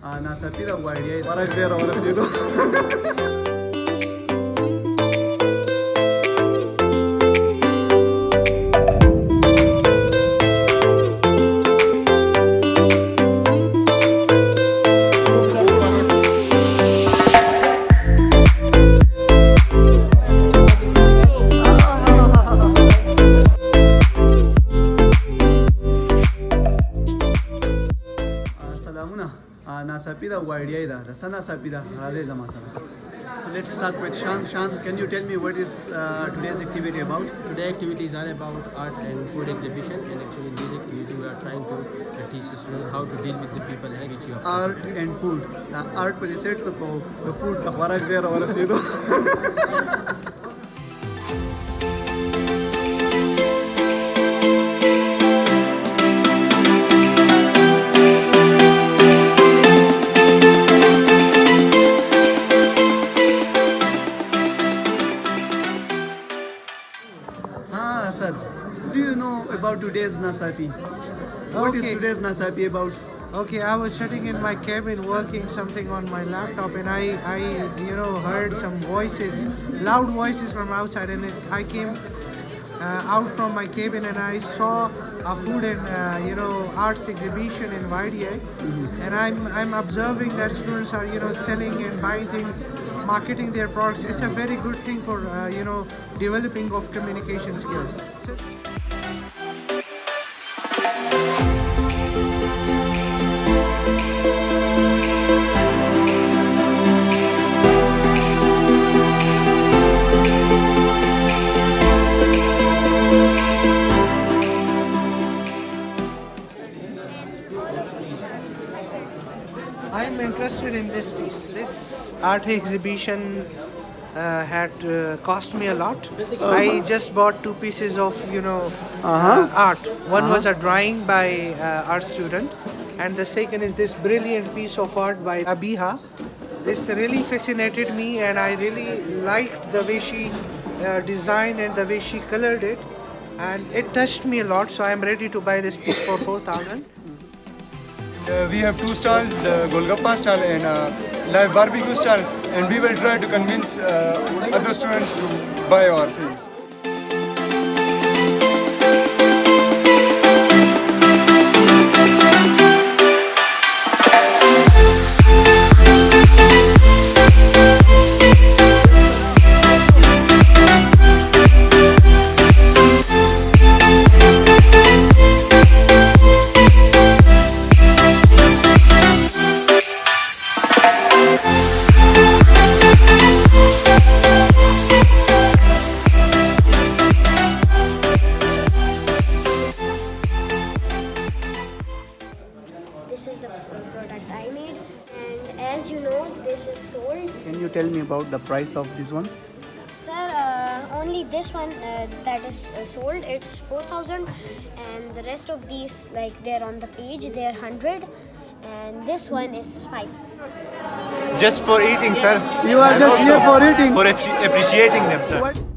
Nasapi da YDI para ver ahora sí. Nasapi da YDI Dada. Nasapi da So let's start with Shan. Shan, can you tell me what is today's activity about? Today's activity is all about art and food exhibition, and actually in this activity we are trying to teach the students how to deal with the people and activity of Art and food. Art पर set the food para ver ahora sí. Sir, do you know about today's Nasapi? What is today's Nasapi about? Okay, I was sitting in my cabin working something on my laptop, and I heard some voices, loud voices from outside, and I came out from my cabin and I saw a food and arts exhibition in YDI, and I'm observing that students are selling and buying things, marketing their products. It's a very good thing for developing of communication skills. I'm interested in this piece. This art exhibition had cost me a lot. I just bought two pieces of art. One was a drawing by art student, and the second is this brilliant piece of art by Abiha. This really fascinated me, and I really liked the way she designed and the way she colored it, and it touched me a lot. So I'm ready to buy this piece for 4,000. We have two stalls, the Golgappa stall and live barbecue stall, and we will try to convince other students to buy our things. This is the product I made, and as you know, this is sold. Can you tell me about the price of this one? Sir, only this one that is sold, it's 4,000, and the rest of these, like they're on the page, they're 100, and this one is 5. Just for eating, sir. You are just here for eating. For appreciating them, sir. What?